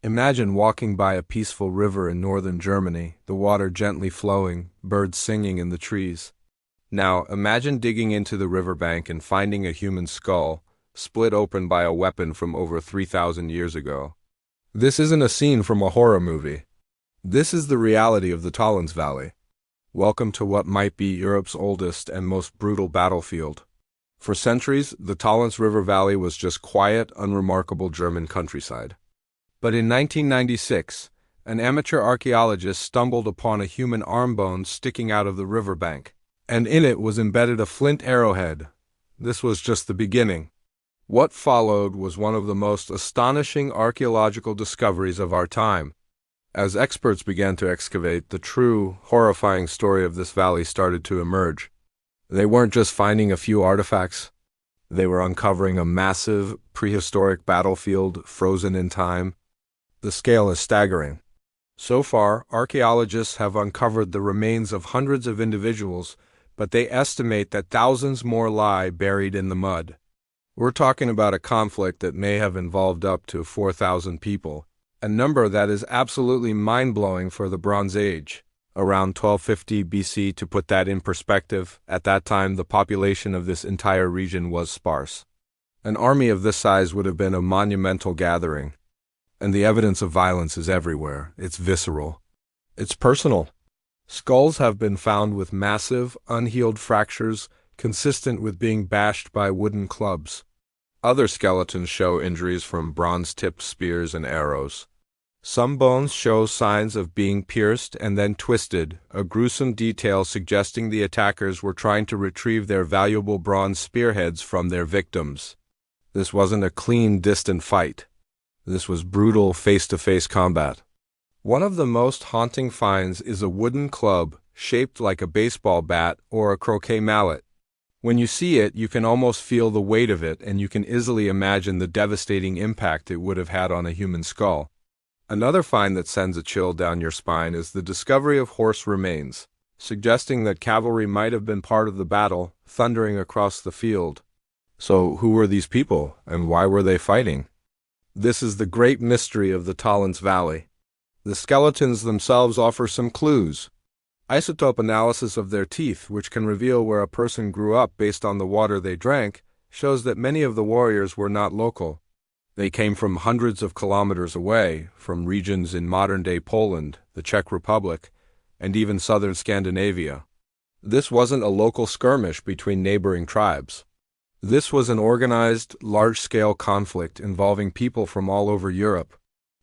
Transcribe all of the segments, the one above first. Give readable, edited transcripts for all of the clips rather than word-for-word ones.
Imagine walking by a peaceful river in northern Germany, the water gently flowing, birds singing in the trees. Now, imagine digging into the riverbank and finding a human skull, split open by a weapon from over 3,000 years ago. This isn't a scene from a horror movie. This is the reality of the Tollense Valley. Welcome to what might be Europe's oldest and most brutal battlefield. For centuries, the Tollense River Valley was just quiet, unremarkable German countryside. But in 1996, an amateur archaeologist stumbled upon a human arm bone sticking out of the riverbank, and in it was embedded a flint arrowhead. This was just the beginning. What followed was one of the most astonishing archaeological discoveries of our time. As experts began to excavate, the true, horrifying story of this valley started to emerge. They weren't just finding a few artifacts. They were uncovering a massive, prehistoric battlefield frozen in time. The scale is staggering. So far, archaeologists have uncovered the remains of hundreds of individuals, but they estimate that thousands more lie buried in the mud. We're talking about a conflict that may have involved up to 4,000 people, a number that is absolutely mind-blowing for the Bronze Age. Around 1250 BC, to put that in perspective, at that time the population of this entire region was sparse. An army of this size would have been a monumental gathering. And the evidence of violence is everywhere. It's visceral. It's personal. Skulls have been found with massive, unhealed fractures consistent with being bashed by wooden clubs. Other skeletons show injuries from bronze-tipped spears and arrows. Some bones show signs of being pierced and then twisted, a gruesome detail suggesting the attackers were trying to retrieve their valuable bronze spearheads from their victims. This wasn't a clean, distant fight. This was brutal face-to-face combat. One of the most haunting finds is a wooden club shaped like a baseball bat or a croquet mallet. When you see it, you can almost feel the weight of it, and you can easily imagine the devastating impact it would have had on a human skull. Another find that sends a chill down your spine is the discovery of horse remains, suggesting that cavalry might have been part of the battle, thundering across the field. So who were these people, and why were they fighting? This is the great mystery of the Tollense Valley. The skeletons themselves offer some clues. Isotope analysis of their teeth, which can reveal where a person grew up based on the water they drank, shows that many of the warriors were not local. They came from hundreds of kilometers away, from regions in modern-day Poland, the Czech Republic, and even southern Scandinavia. This wasn't a local skirmish between neighboring tribes. This was an organized, large-scale conflict involving people from all over Europe.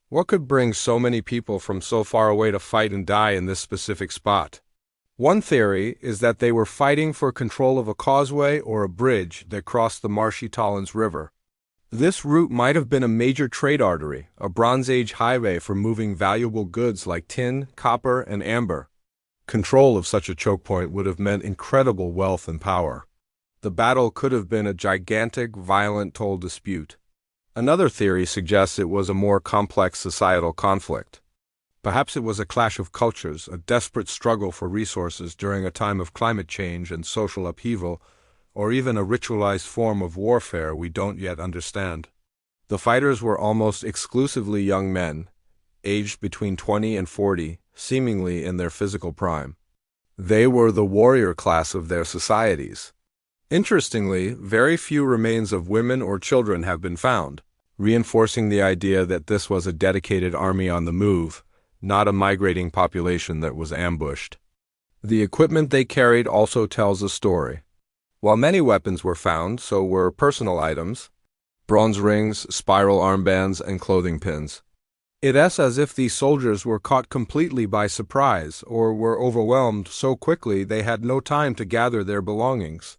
What could bring so many people from so far away to fight and die in this specific spot? One theory is that they were fighting for control of a causeway or a bridge that crossed the marshy Tollense River. This route might have been a major trade artery, a Bronze Age highway for moving valuable goods like tin, copper, and amber. Control of such a choke point would have meant incredible wealth and power. The battle could have been a gigantic, violent toll dispute. Another theory suggests it was a more complex societal conflict. Perhaps it was a clash of cultures, a desperate struggle for resources during a time of climate change and social upheaval, or even a ritualized form of warfare we don't yet understand. The fighters were almost exclusively young men, aged between 20 and 40, seemingly in their physical prime. They were the warrior class of their societies. Interestingly, very few remains of women or children have been found, reinforcing the idea that this was a dedicated army on the move, not a migrating population that was ambushed. The equipment they carried also tells a story. While many weapons were found, so were personal items, bronze rings, spiral armbands, and clothing pins. It's as if these soldiers were caught completely by surprise or were overwhelmed so quickly they had no time to gather their belongings.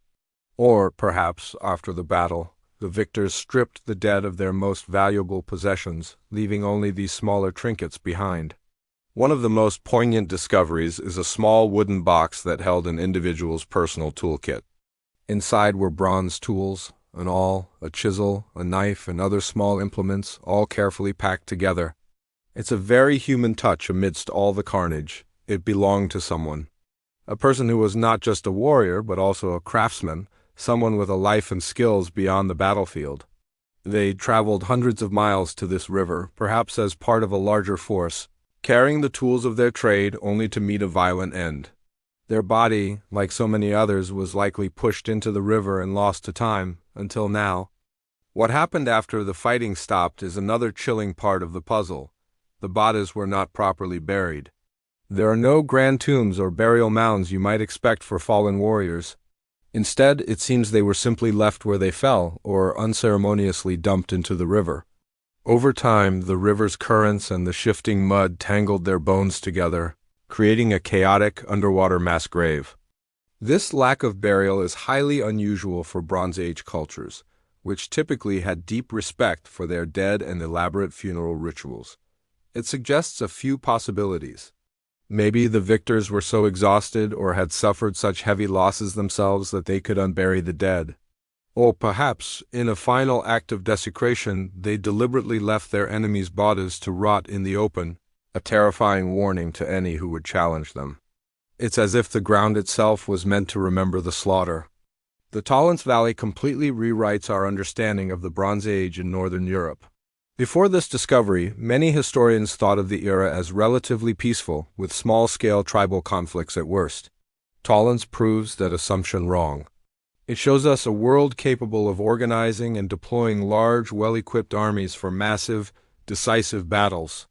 Or, perhaps, after the battle, the victors stripped the dead of their most valuable possessions, leaving only these smaller trinkets behind. One of the most poignant discoveries is a small wooden box that held an individual's personal toolkit. Inside were bronze tools, an awl, a chisel, a knife, and other small implements, all carefully packed together. It's a very human touch amidst all the carnage. It belonged to someone. A person who was not just a warrior, but also a craftsman, someone with a life and skills beyond the battlefield. They traveled hundreds of miles to this river, perhaps as part of a larger force, carrying the tools of their trade only to meet a violent end. Their body, like so many others, was likely pushed into the river and lost to time, until now. What happened after the fighting stopped is another chilling part of the puzzle. The bodies were not properly buried. There are no grand tombs or burial mounds you might expect for fallen warriors. Instead, it seems they were simply left where they fell, or unceremoniously dumped into the river. Over time, the river's currents and the shifting mud tangled their bones together, creating a chaotic underwater mass grave. This lack of burial is highly unusual for Bronze Age cultures, which typically had deep respect for their dead and elaborate funeral rituals. It suggests a few possibilities. Maybe the victors were so exhausted or had suffered such heavy losses themselves that they could unbury the dead. Or perhaps, in a final act of desecration, they deliberately left their enemies' bodies to rot in the open, a terrifying warning to any who would challenge them. It's as if the ground itself was meant to remember the slaughter. The Tollense Valley completely rewrites our understanding of the Bronze Age in Northern Europe. Before this discovery, many historians thought of the era as relatively peaceful, with small-scale tribal conflicts at worst. Tollense proves that assumption wrong. It shows us a world capable of organizing and deploying large, well-equipped armies for massive, decisive battles.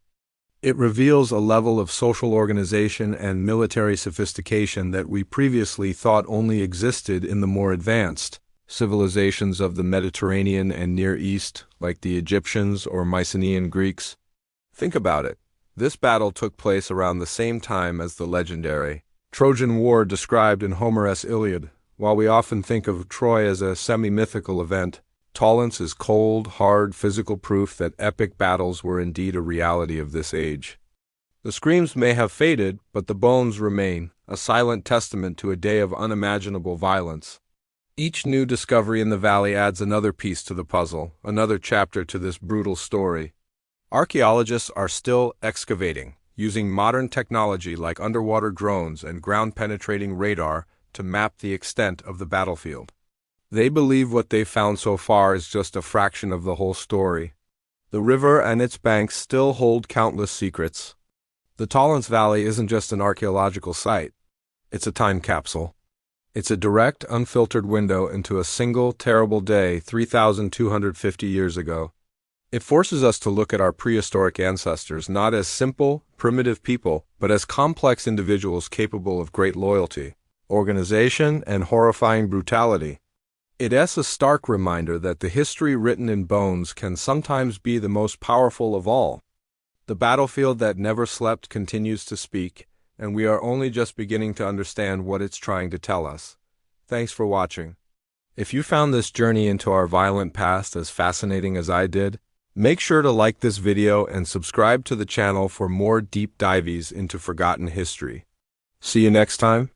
It reveals a level of social organization and military sophistication that we previously thought only existed in the more advanced civilizations of the Mediterranean and Near East, like the Egyptians or Mycenaean Greeks. Think about it. This battle took place around the same time as the legendary Trojan War described in Homer's Iliad. While we often think of Troy as a semi-mythical event, Tollense is cold, hard, physical proof that epic battles were indeed a reality of this age. The screams may have faded, but the bones remain, a silent testament to a day of unimaginable violence. Each new discovery in the valley adds another piece to the puzzle, another chapter to this brutal story. Archaeologists are still excavating, using modern technology like underwater drones and ground-penetrating radar to map the extent of the battlefield. They believe what they've found so far is just a fraction of the whole story. The river and its banks still hold countless secrets. The Tollense Valley isn't just an archaeological site. It's a time capsule. It's a direct, unfiltered window into a single, terrible day 3,250 years ago. It forces us to look at our prehistoric ancestors not as simple, primitive people, but as complex individuals capable of great loyalty, organization, and horrifying brutality. It's a stark reminder that the history written in bones can sometimes be the most powerful of all. The battlefield that never slept continues to speak, and we are only just beginning to understand what it's trying to tell us. Thanks for watching. If you found this journey into our violent past as fascinating as I did, make sure to like this video and subscribe to the channel for more deep dives into forgotten history. See you next time.